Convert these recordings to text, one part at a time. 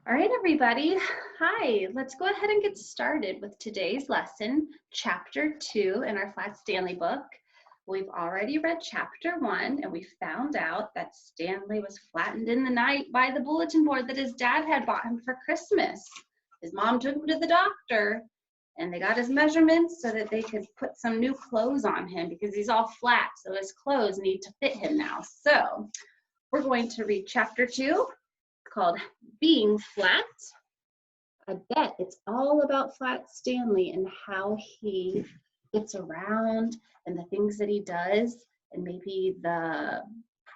All right, everybody. Hi, let's go ahead and get started with today's lesson, Chapter 2 in our Flat Stanley book. We've already read Chapter 1, and we found out that Stanley was flattened in the night by the bulletin board that his dad had bought him for Christmas. His mom took him to the doctor, and they got his measurements so that they could put some new clothes on him because he's all flat, so his clothes need to fit him now. So we're going to read Chapter 2. Called Being Flat. I bet it's all about Flat Stanley and how he gets around and the things that he does and maybe the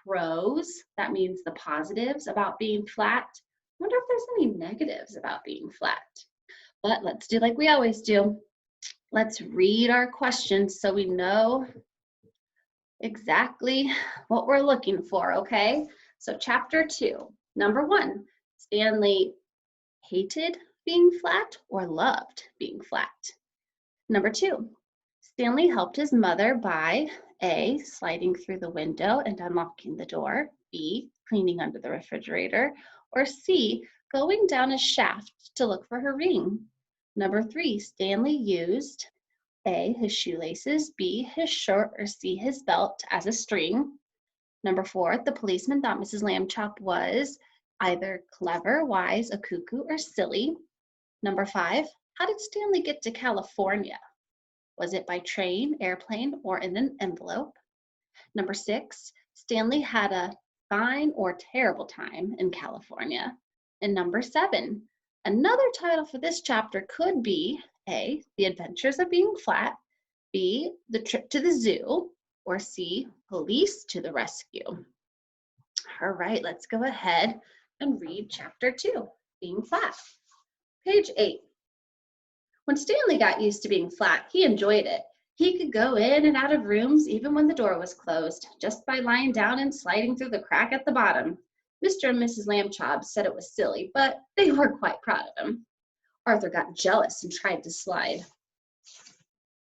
pros, that means the positives about being flat. I wonder if there's any negatives about being flat. But let's do like we always do. Let's read our questions so we know exactly what we're looking for, okay? So Chapter 2. Number 1, Stanley hated being flat or loved being flat. Number 2, Stanley helped his mother by A, sliding through the window and unlocking the door, B, cleaning under the refrigerator, or C, going down a shaft to look for her ring. Number 3, Stanley used A, his shoelaces, B, his shirt, or C, his belt as a string. Number 4, the policeman thought Mrs. Lambchop was either clever, wise, a cuckoo, or silly. Number 5, how did Stanley get to California? Was it by train, airplane, or in an envelope? Number 6, Stanley had a fine or terrible time in California. And number 7, another title for this chapter could be A, The Adventures of Being Flat, B, The Trip to the Zoo, or C, Police to the Rescue. All right, let's go ahead and read Chapter 2, Being Flat. Page 8. When Stanley got used to being flat, he enjoyed it. He could go in and out of rooms even when the door was closed, just by lying down and sliding through the crack at the bottom. Mr. and Mrs. Lambchop said it was silly, but they were quite proud of him. Arthur got jealous and tried to slide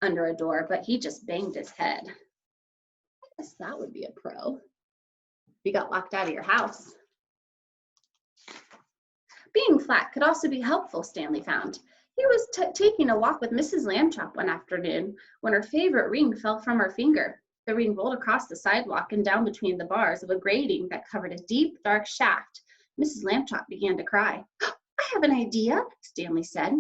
under a door, but he just banged his head. I guess that would be a pro. If you got locked out of your house. Being flat could also be helpful, Stanley found. He was taking a walk with Mrs. Lambchop one afternoon when her favorite ring fell from her finger. The ring rolled across the sidewalk and down between the bars of a grating that covered a deep, dark shaft. Mrs. Lambchop began to cry. I have an idea, Stanley said.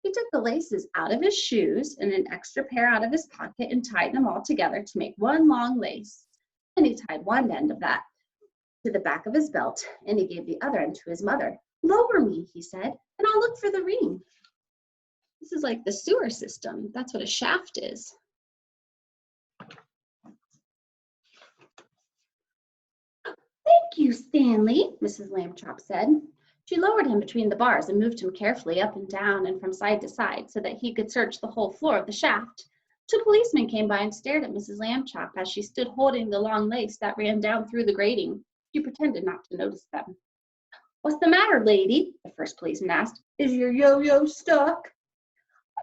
He took the laces out of his shoes and an extra pair out of his pocket and tied them all together to make one long lace. Then he tied one end of that to the back of his belt, and he gave the other end to his mother. Lower me, he said, and I'll look for the ring. This is like the sewer system. That's what a shaft is. Thank you, Stanley, Mrs. Lambchop said. She lowered him between the bars and moved him carefully up and down and from side to side so that he could search the whole floor of the shaft. 2 policemen came by and stared at Mrs. Lambchop as she stood holding the long lace that ran down through the grating. She pretended not to notice them. What's the matter, lady? The first policeman asked. Is your yo-yo stuck?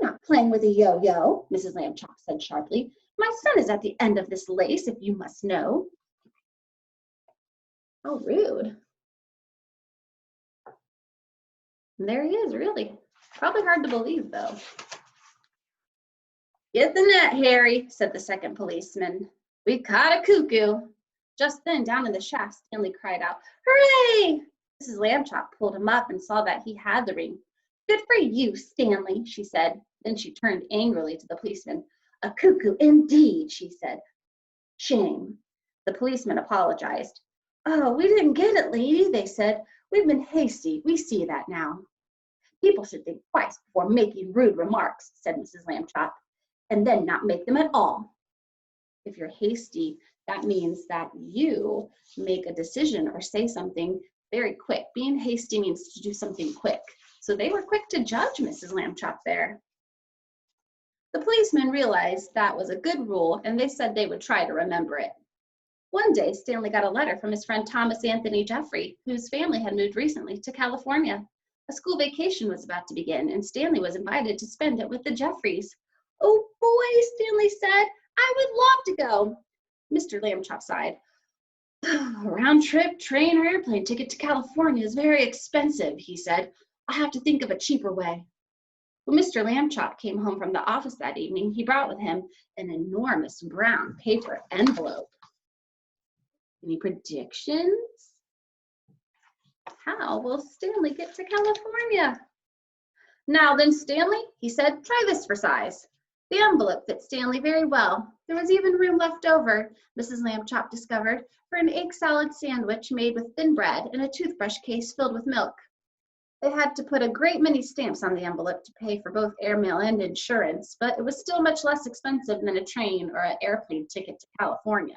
I'm not playing with a yo-yo, Mrs. Lambchop said sharply. My son is at the end of this lace, if you must know. How rude. And there he is, really. Probably hard to believe, though. Get the net, Harry, said the second policeman. We caught a cuckoo. Just then, down in the shaft, Stanley cried out, Hooray! Mrs. Lambchop pulled him up and saw that he had the ring. Good for you, Stanley, she said. Then she turned angrily to the policeman. A cuckoo indeed, she said. Shame. The policeman apologized. Oh, we didn't get it, lady, they said. We've been hasty. We see that now. People should think twice before making rude remarks, said Mrs. Lambchop, and then not make them at all. If you're hasty, that means that you make a decision or say something very quick. Being hasty means to do something quick. So they were quick to judge Mrs. Lambchop there. The policemen realized that was a good rule, and they said they would try to remember it. One day, Stanley got a letter from his friend Thomas Anthony Jeffrey, whose family had moved recently to California. A school vacation was about to begin, and Stanley was invited to spend it with the Jeffreys. Oh boy, Stanley said, I would love to go. Mr. Lambchop sighed. A round-trip train or airplane ticket to California is very expensive, he said. I'll have to think of a cheaper way. When Mr. Lambchop came home from the office that evening, he brought with him an enormous brown paper envelope. Any predictions? How will Stanley get to California? Now then, Stanley, he said, try this for size. The envelope fit Stanley very well. There was even room left over, Mrs. Lambchop discovered, for an egg salad sandwich made with thin bread and a toothbrush case filled with milk. They had to put a great many stamps on the envelope to pay for both airmail and insurance, but it was still much less expensive than a train or an airplane ticket to California.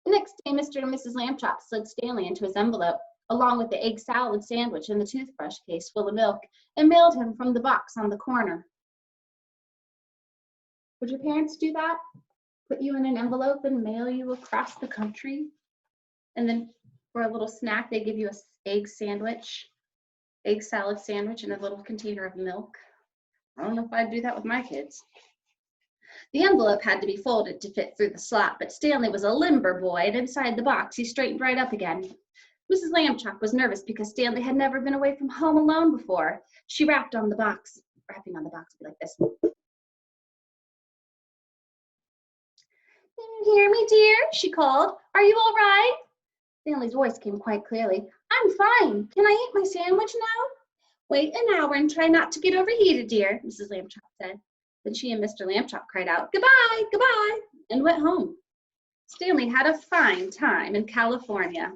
The next day, Mr. and Mrs. Lambchop slid Stanley into his envelope, along with the egg salad sandwich and the toothbrush case full of milk, and mailed him from the box on the corner. Would your parents do that? Put you in an envelope and mail you across the country? And then for a little snack, they give you an egg salad sandwich, and a little container of milk. I don't know if I'd do that with my kids. The envelope had to be folded to fit through the slot, but Stanley was a limber boy, and inside the box, he straightened right up again. Mrs. Lambchop was nervous because Stanley had never been away from home alone before. She rapping on the box would be like this. Can you hear me, dear? She called. Are you all right? Stanley's voice came quite clearly. I'm fine. Can I eat my sandwich now? Wait an hour and try not to get overheated, dear, Mrs. Lambchop said. Then she and Mr. Lambchop cried out, goodbye, goodbye, and went home. Stanley had a fine time in California.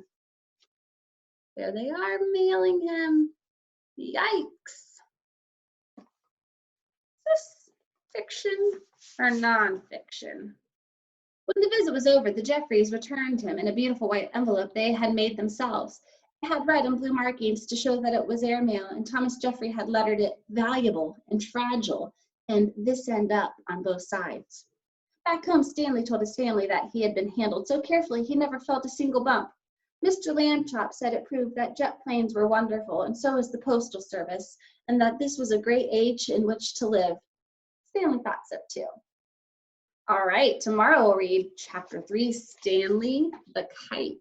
There they are mailing him. Yikes. Is this fiction or nonfiction? When the visit was over, the Jeffreys returned him in a beautiful white envelope they had made themselves. It had red and blue markings to show that it was airmail, and Thomas Jeffrey had lettered it valuable and fragile, and this end up on both sides. Back home, Stanley told his family that he had been handled so carefully he never felt a single bump. Mr. Lambchop said it proved that jet planes were wonderful, and so is the Postal Service, and that this was a great age in which to live. Stanley thought so too. All right, tomorrow we'll read Chapter 3, Stanley the Kite.